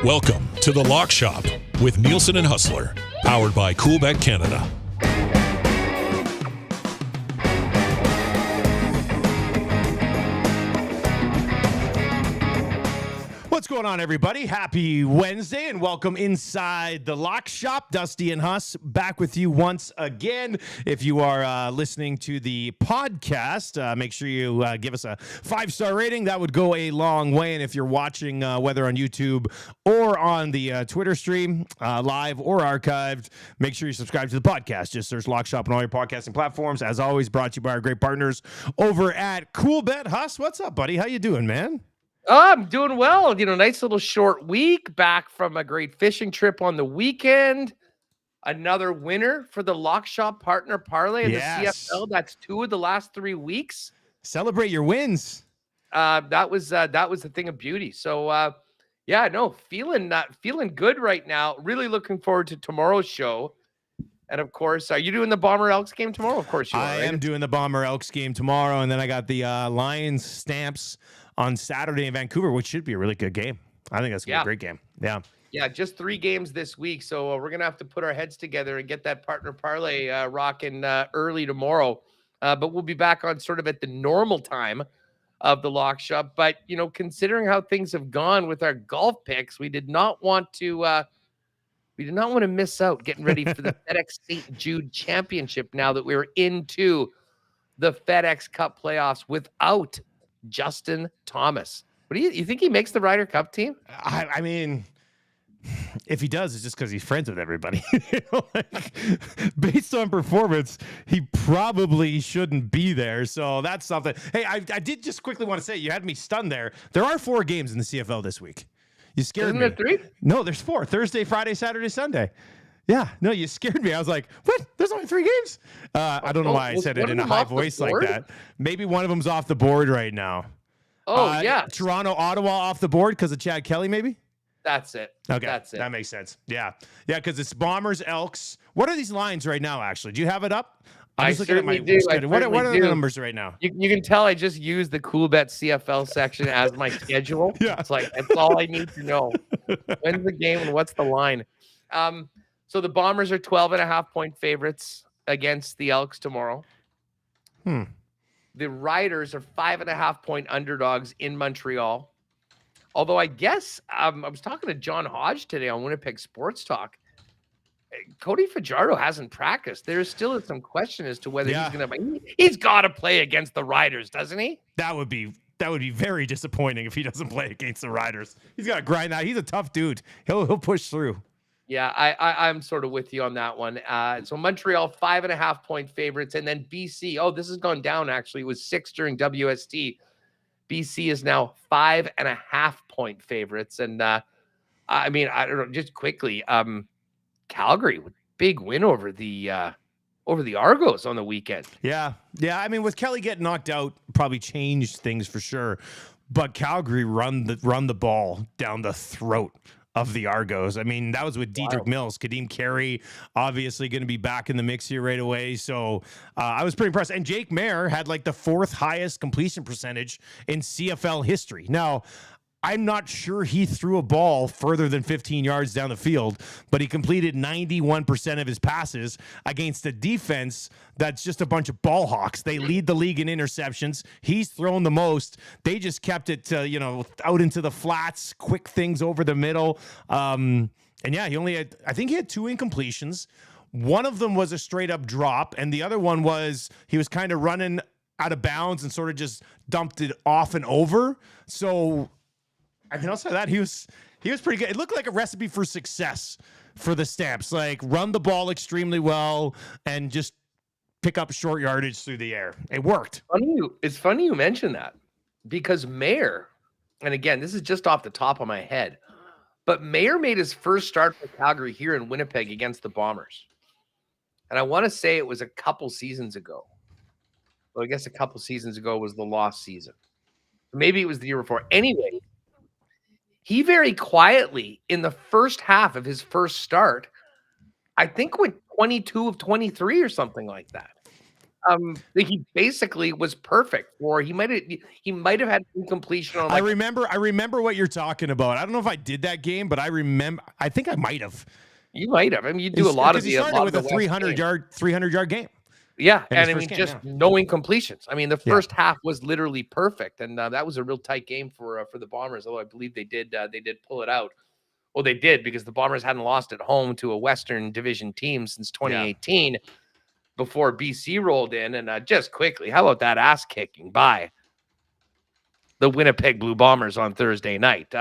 Welcome to The Lock Shop with Nielsen and Hustler, powered by Coolbet Canada. What's going on, everybody? Happy Wednesday and welcome inside the Lock Shop. Dusty and Hus back with you once again. If you are listening to the podcast, make sure you give us a 5-star rating. That would go a long way. And if you're watching, whether on YouTube or on the Twitter stream, live or archived, make sure you subscribe to the podcast. Just search Lock Shop on all your podcasting platforms. As always, brought to you by our great partners over at Coolbet. Hus, what's up, buddy? How you doing, man? I'm doing well. Nice little short week, back from a great fishing trip on the weekend. Another winner for the Lock Shop partner parlay in the CFL. That's 2 of the last 3 weeks. Celebrate your wins. That was the thing of beauty. So feeling good right now. Really looking forward to tomorrow's show. And of course, are you doing the Bomber Elks game tomorrow? Of course you are. I am doing the Bomber Elks game tomorrow, and then I got the Lions Stamps on Saturday in Vancouver, which should be a really good game. I think that's going to be a great game. Yeah, just 3 games this week, so we're going to have to put our heads together and get that partner parlay rocking early tomorrow. But we'll be back on sort of at the normal time of the Lock Shop. But, considering how things have gone with our golf picks, we did not want to miss out getting ready for the FedEx St. Jude Championship now that we're into the FedEx Cup playoffs without Justin Thomas. What do you think he makes the Ryder Cup team? I mean, if he does, it's just because he's friends with everybody. Based on performance, he probably shouldn't be there. So that's something. Hey, I did just quickly want to say, you had me stunned there. There are 4 games in the CFL this week. You scared me. Isn't there 3? No, there's 4. Thursday, Friday, Saturday, Sunday. Yeah, no, you scared me. I was like, what? There's only 3 games? I don't know why I said it in a high voice like that. Maybe one of them's off the board right now. Oh, yeah. Toronto, Ottawa off the board because of Chad Kelly, maybe? That's it. Okay, that's it. That makes sense. Yeah, because it's Bombers, Elks. What are these lines right now, actually? Do you have it up? I'm just looking at my schedule. What are the numbers right now? You can tell I just used the Coolbet CFL section as my schedule. Yeah. It's like, that's all I need to know. When's the game and what's the line? So the Bombers are 12.5-point favorites against the Elks tomorrow. The Riders are 5.5-point underdogs in Montreal. Although I guess I was talking to John Hodge today on Winnipeg Sports Talk. Cody Fajardo hasn't practiced. There still is some question as to whether he's going to. He's got to play against the Riders, doesn't he? That would be very disappointing if he doesn't play against the Riders. He's got to grind out. He's a tough dude. He'll push through. Yeah, I'm sort of with you on that one. So Montreal 5.5-point favorites, and then BC. Oh, this has gone down actually. It was 6 during WST. BC is now 5.5-point favorites, and I don't know. Just quickly, Calgary with big win over the Argos on the weekend. Yeah. I mean, with Kelly getting knocked out, probably changed things for sure. But Calgary run the ball down the throat of the Argos. I mean, that was with Dedrick Mills. Kadeem Carey obviously going to be back in the mix here right away. So I was pretty impressed. And Jake Mayer had like the 4th highest completion percentage in CFL history. Now, I'm not sure he threw a ball further than 15 yards down the field, but he completed 91% of his passes against a defense that's just a bunch of ball hawks. They lead the league in interceptions. He's thrown the most. They just kept it, out into the flats, quick things over the middle. And yeah, I think he had 2 incompletions. One of them was a straight up drop, and the other one was he was kind of running out of bounds and sort of just dumped it off and over. So, I mean, outside of that, he was pretty good. It looked like a recipe for success for the Stamps. Like, run the ball extremely well and just pick up short yardage through the air. It worked. It's funny you mentioned that, because Mayer, and again, this is just off the top of my head, but Mayer made his first start for Calgary here in Winnipeg against the Bombers. And I want to say it was a couple seasons ago. Well, I guess a couple seasons ago was the lost season. Maybe it was the year before. Anyway, he very quietly, in the first half of his first start, I think went 22 of 23 or something like that. He basically was perfect for he might have had incompletion on I remember what you're talking about. I don't know if I did that game, but I think I might have. You might have. I mean, you do a lot of he started with a 300-yard game. Yeah, in and his I first mean, game, just no incompletions. I mean, the first half was literally perfect, and that was a real tight game for the Bombers. Although I believe they did pull it out. Well, they did because the Bombers hadn't lost at home to a Western Division team since 2018 before BC rolled in. And just quickly, how about that ass kicking by the Winnipeg Blue Bombers on Thursday night?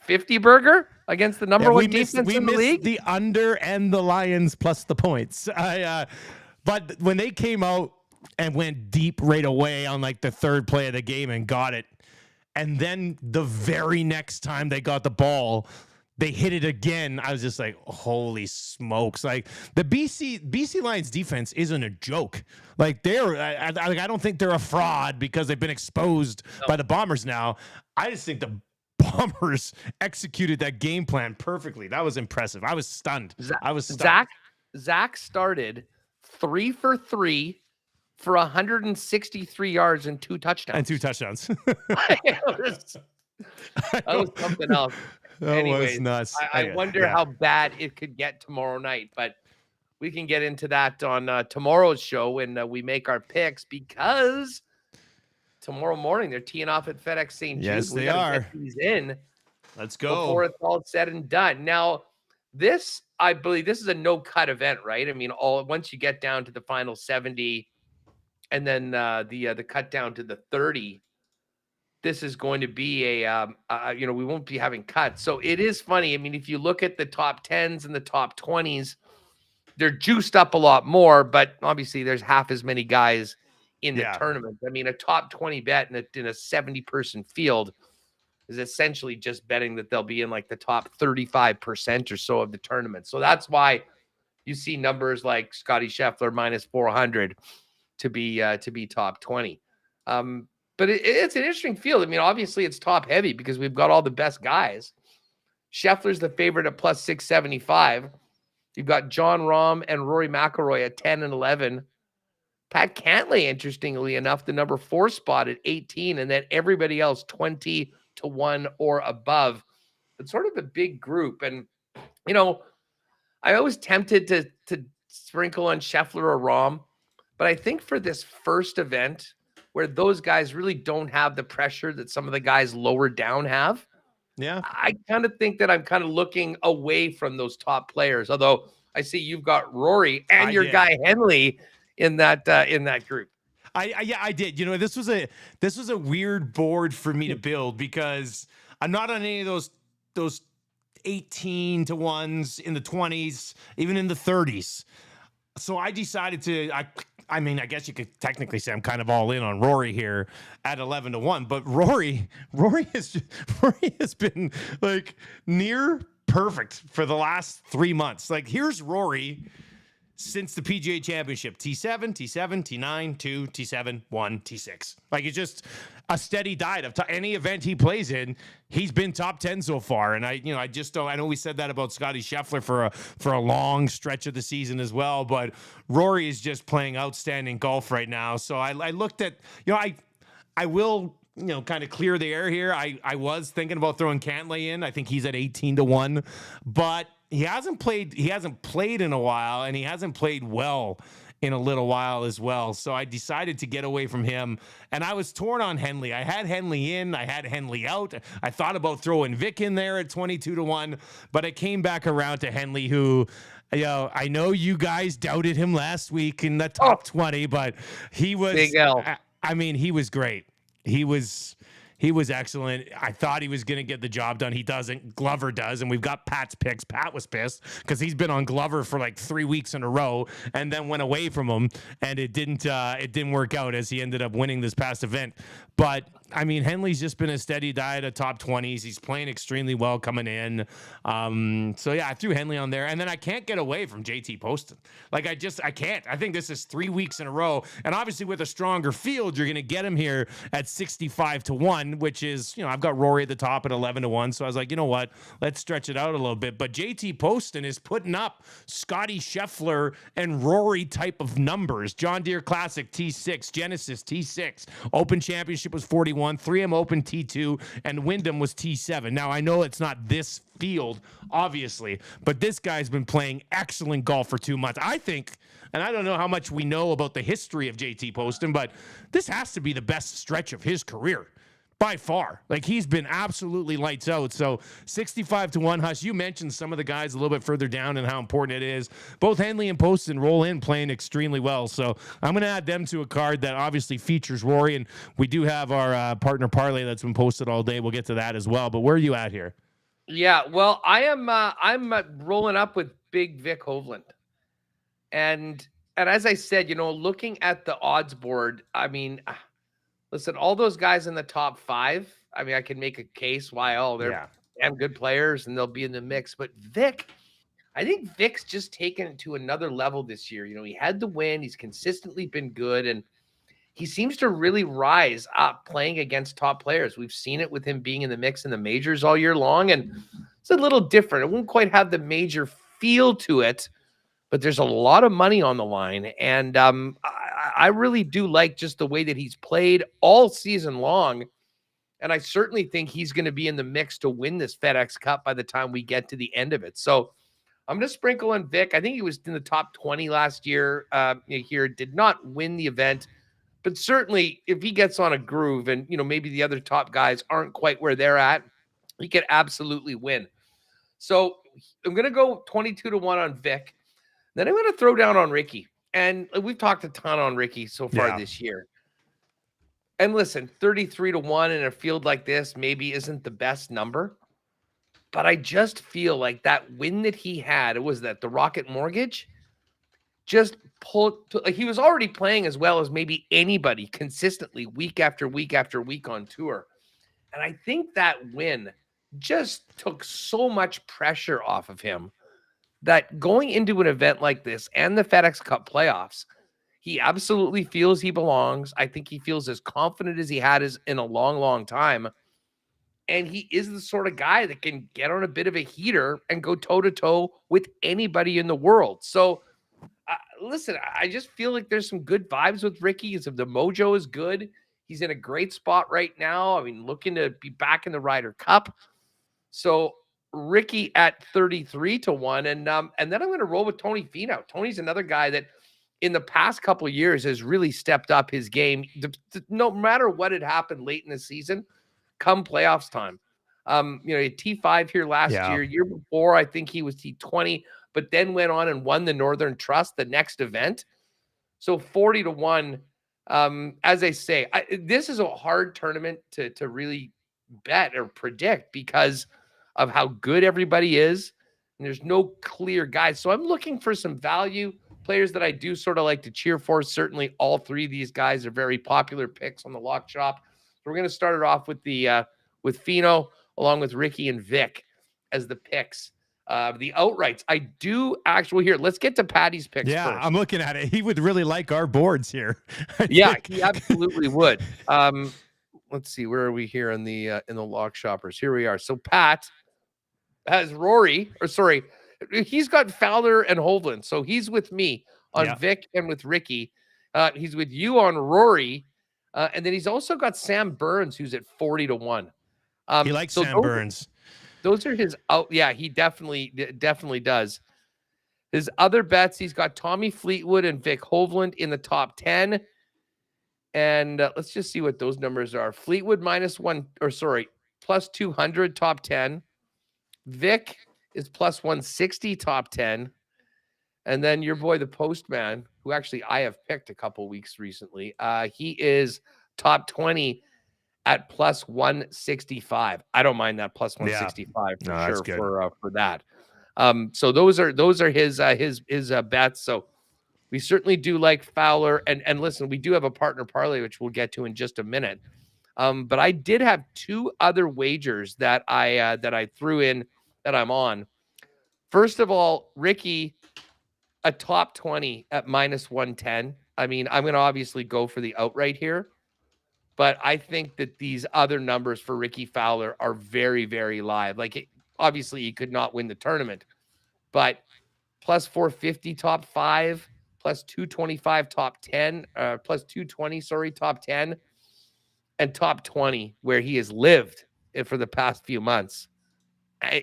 50 burger against the number one defense in the league. The under and the Lions plus the points. But when they came out and went deep right away on like the third play of the game and got it, and then the very next time they got the ball, they hit it again. I was just like, holy smokes. Like the BC Lions defense isn't a joke. Like I don't think they're a fraud because they've been exposed by the Bombers now. I just think the Bombers executed that game plan perfectly. That was impressive. I was stunned. Zach started 3 for 3 for 163 yards and 2 touchdowns. That was something else. Anyways, was nuts. I wonder how bad it could get tomorrow night, but we can get into that on tomorrow's show when we make our picks, because tomorrow morning they're teeing off at FedEx St. Jude. Yes, they are. Get these in. Let's go before it's all said and done. Now, I believe this is a no-cut event, right? I mean, once you get down to the final 70, and then the cut down to the 30. This is going to be we won't be having cuts. So it is funny. I mean, if you look at the top 10s and the top 20s, they're juiced up a lot more, but obviously there's half as many guys in the tournament. I mean, a top 20 bet in a 70-person field is essentially just betting that they'll be in like the top 35% or so of the tournament. So that's why you see numbers like Scotty Scheffler minus 400 to be top 20. But it's an interesting field. I mean, obviously it's top heavy because we've got all the best guys. Scheffler's the favorite at plus 675. You've got John Rahm and Rory McIlroy at 10 and 11. Pat Cantlay, interestingly enough, the number 4 spot at 18, and then everybody else 20 to 1 or above. It's sort of a big group. And, I always tempted to sprinkle on Scheffler or Rahm, but I think for this first event, where those guys really don't have the pressure that some of the guys lower down have. Yeah. I kind of think that I'm kind of looking away from those top players. Although I see you've got Rory and your guy Henley in that group. I did. This was a weird board for me to build because I'm not on any of those 18 to 1s in the 20s, even in the 30s. So I decided to I mean, I guess you could technically say I'm kind of all in on Rory here at 11 to 1, but Rory has been like near perfect for the last 3 months. Like here's Rory since the PGA Championship: T7, T7, T9, 2, T7, 1, T6. Like it's just a steady diet of any event he plays in. He's been top 10 so far, and I just don't. I know we said that about Scotty Scheffler for a long stretch of the season as well, but Rory is just playing outstanding golf right now. So I looked at I will kind of clear the air here. I was thinking about throwing Cantlay in. I think he's at 18 to 1, but he hasn't played in a while, and he hasn't played well in a little while as well. So I decided to get away from him, and I was torn on Henley. I had Henley in, I had Henley out. I thought about throwing Vic in there at 22 to 1, but I came back around to Henley, who I know you guys doubted him last week in the top 20, but he was Big L. I mean, he was great. He was excellent. I thought he was going to get the job done. He doesn't. Glover does, and we've got Pat's picks. Pat was pissed because he's been on Glover for like 3 weeks in a row, and then went away from him, and it didn't work out as he ended up winning this past event. But I mean, Henley's just been a steady diet of top 20s. He's playing extremely well coming in. So yeah, I threw Henley on there, and then I can't get away from JT Poston. Like I can't. I think this is 3 weeks in a row, and obviously with a stronger field, you're going to get him here at 65 to 1. 1, which is, I've got Rory at the top at 11-1. So I was like, you know what? Let's stretch it out a little bit. But JT Poston is putting up Scotty Scheffler and Rory type of numbers. John Deere Classic T6, Genesis T6, Open Championship was 41, 3M Open T2, and Wyndham was T7. Now, I know it's not this field, obviously, but this guy's been playing excellent golf for 2 months. I think, and I don't know how much we know about the history of JT Poston, but this has to be the best stretch of his career by far. Like, he's been absolutely lights out. So 65-1, Hus, you mentioned some of the guys a little bit further down and how important it is. Both Henley and Poston roll in playing extremely well. So I'm going to add them to a card that obviously features Rory, and we do have our partner parlay that's been posted all day. We'll get to that as well. But where are you at here? Yeah, well, I'm rolling up with Big Vic Hovland. And as I said, looking at the odds board, I mean, listen, all those guys in the top 5, I mean, I can make a case why they're damn good players and they'll be in the mix. But Vic, I think Vic's just taken it to another level this year. He had the win. He's consistently been good, and he seems to really rise up playing against top players. We've seen it with him being in the mix in the majors all year long, and it's a little different. It won't quite have the major feel to it, but there's a lot of money on the line, and I really do like just the way that he's played all season long, and I certainly think he's going to be in the mix to win this FedEx Cup by the time we get to the end of it. So I'm going to sprinkle in Vic. I think he was in the top 20 last year here, did not win the event. But certainly, if he gets on a groove and, maybe the other top guys aren't quite where they're at, he could absolutely win. So I'm going to go 22-1 on Vic. Then I'm going to throw down on Ricky. And we've talked a ton on Ricky so far this year. And listen, 33-1 in a field like this maybe isn't the best number. But I just feel like that win that he had, the Rocket Mortgage, just he was already playing as well as maybe anybody consistently week after week after week on tour. And I think that win just took so much pressure off of him that going into an event like this and the FedEx Cup playoffs, he absolutely feels he belongs. I think he feels as confident as he had in a long, long time. And he is the sort of guy that can get on a bit of a heater and go toe-to-toe with anybody in the world. So, listen, I just feel like there's some good vibes with Ricky. The mojo is good. He's in a great spot right now. I mean, looking to be back in the Ryder Cup. So Ricky at 33-1. And then I'm going to roll with Tony Finau. Tony's another guy that in the past couple of years has really stepped up his game. No matter what had happened late in the season, come playoffs time. He had T5 here last year before, I think he was T20, but then went on and won the Northern Trust, the next event. So 40-1. As I say, this is a hard tournament to really bet or predict because of how good everybody is. And there's no clear guys. So I'm looking for some value players that I do sort of like to cheer for. Certainly all three of these guys are very popular picks on the Lock Shop. So we're going to start it off with with Fino along with Ricky and Vic as the picks. The outrights. I do actually here. Let's get to Patty's picks first. I'm looking at it. He would really like our boards here. Yeah, he absolutely would. Let's see. Where are we here in the Lock Shoppers? Here we are. So Pat has Rory, he's got Fowler and Hovland. So he's with me on Vic and with Ricky. He's with you on Rory. And then he's also got Sam Burns, who's at 40-1. He likes Sam Burns. Those are his out. Yeah, he definitely does. His other bets, he's got Tommy Fleetwood and Vic Hovland in the top 10. And let's just see what those numbers are. Fleetwood plus 200 top 10. Vic is plus 160 top 10. And then your boy, the Postman, who actually I have picked a couple weeks recently, he is top 20 at plus 165. I don't mind that plus 165 for that. So those are his bets. So we certainly do like Fowler, and listen, we do have a partner parlay, which we'll get to in just a minute. But I did have two other wagers that I threw in that I'm on. First of all, Ricky, a top 20 at minus 110. I mean, I'm going to obviously go for the outright here. But I think that these other numbers for Ricky Fowler are very, very live. Like, obviously, he could not win the tournament, but plus 450 top 5, plus 225 top 10, plus 220, sorry, top 10, and top 20, where he has lived for the past few months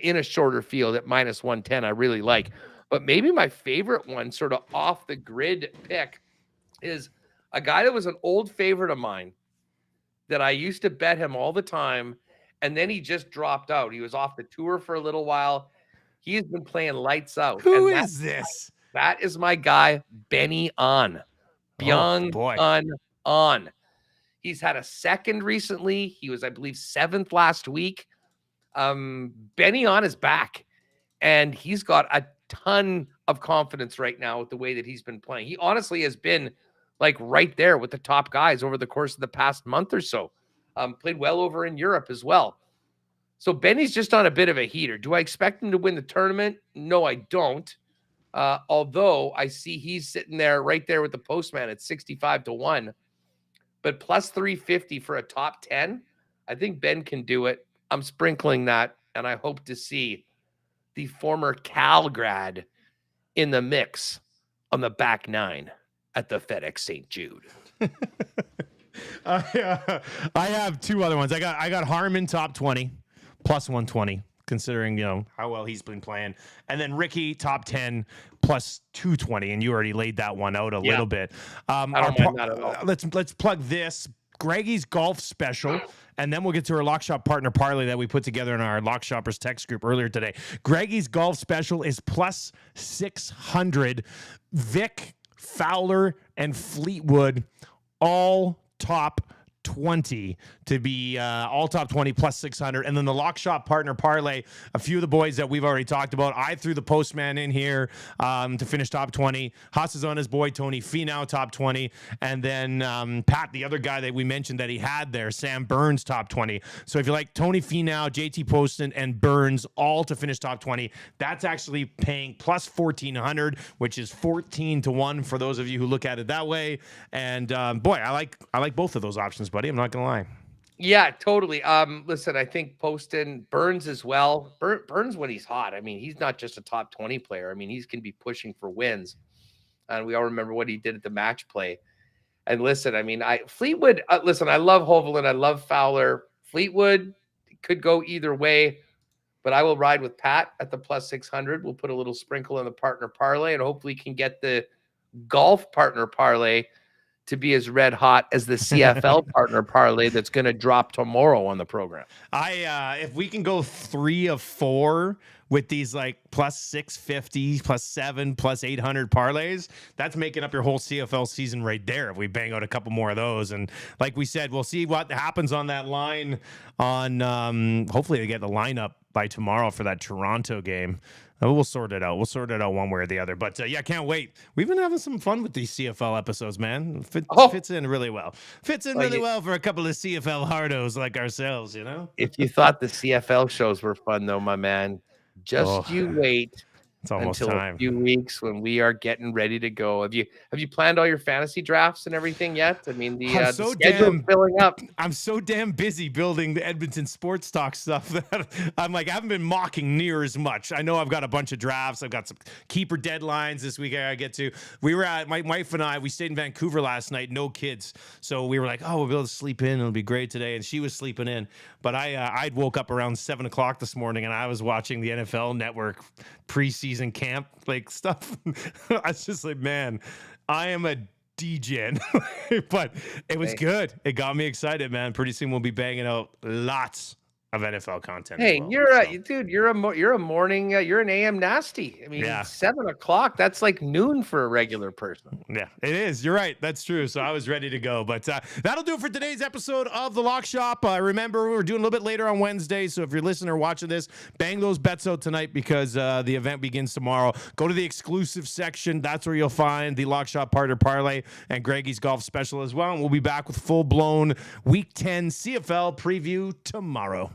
in a shorter field at minus 110. I really like. But maybe my favorite one, sort of off the grid pick, is a guy that was an old favorite of mine that I used to bet him all the time, and then he just dropped out. He was off the tour for a little while. He has been playing lights out. Who is this? That is my guy, Benny On. On. He's had a second recently. He was, I believe, 7th last week. Benny On is back, and he's got a ton of confidence right now with the way that he's been playing. He honestly has been like right there with the top guys over the course of the past month or so. Played well over in Europe as well. So Benny's just on a bit of a heater. Do I expect him to win the tournament? No, I don't. Although I see he's sitting there right there with the postman at 65-1, but plus 350 for a top 10. I think Ben can do it. I'm sprinkling that, and I hope to see the former Cal grad in the mix on the back 9 at the FedEx St. Jude. I have 2 other ones. I got Harmon top 20 plus 120, considering how well he's been playing, and then Ricky top 10 plus 220, and you already laid that one out a little bit. I don't mind that at all. Let's plug this Greggy's golf special, and then we'll get to our Lock Shop partner parlay that we put together in our Lock Shoppers text group earlier today. Greggy's golf special is plus 600. Vic, Fowler, and Fleetwood all top 20 to be all top 20 plus 600. And then the Lock Shop partner parlay, a few of the boys that we've already talked about. I threw the postman in here to finish top 20. Haas is on his boy Tony Finau top 20, and then Pat, the other guy that we mentioned that he had there, Sam Burns top 20. So if you like Tony Finau, JT Poston, and Burns all to finish top 20, that's actually paying plus 1,400, which is 14-1 for those of you who look at it that way. And boy, I like both of those options, buddy. I'm not gonna lie. Yeah, totally. Listen, I think Poston, Burns as well. Burns when he's hot. I mean, he's not just a top 20 player. I mean, he's gonna be pushing for wins. And we all remember what he did at the match play. And listen, I mean, Fleetwood, listen, I love Hovland, I love Fowler. Fleetwood could go either way, but I will ride with Pat at the plus 600. We'll put a little sprinkle in the partner parlay, and hopefully can get the golf partner parlay to be as red hot as the CFL partner parlay that's going to drop tomorrow on the program. If we can go 3 of 4 with these like plus 650, plus 7, plus 800 parlays, that's making up your whole CFL season right there. If we bang out a couple more of those, and like we said, we'll see what happens on that line on hopefully they get the lineup by tomorrow for that Toronto game. We'll sort it out. We'll sort it out one way or the other. But yeah, can't wait. We've been having some fun with these CFL episodes, man. Fits in really well. Fits in really well for a couple of CFL hardos like ourselves, you know? If you thought the CFL shows were fun, though, my man, just you wait. It's almost until time. A few weeks when we are getting ready to go. Have you planned all your fantasy drafts and everything yet? I mean, the schedule's filling up. I'm so damn busy building the Edmonton sports talk stuff that I'm like, I haven't been mocking near as much. I know I've got a bunch of drafts. I've got some keeper deadlines this week I gotta get to. We were at, my wife and I, we stayed in Vancouver last night, no kids. So we were like, oh, we'll be able to sleep in. It'll be great today. And she was sleeping in. But I'd woke up around 7 o'clock this morning and I was watching the NFL Network preseason camp like stuff. I was just like, man, I am a degen. But it was good. It got me excited, man. Pretty soon we'll be banging out lots of NFL content. Hey, you're a morning, you're an AM nasty. I mean, 7 o'clock, that's like noon for a regular person. Yeah, it is. You're right. That's true. So I was ready to go. But that'll do it for today's episode of The Lock Shop. Remember, we're doing a little bit later on Wednesday. So if you're listening or watching this, bang those bets out tonight because the event begins tomorrow. Go to the exclusive section. That's where you'll find the Lock Shop partner parlay and Greggy's golf special as well. And we'll be back with full-blown Week 10 CFL preview tomorrow.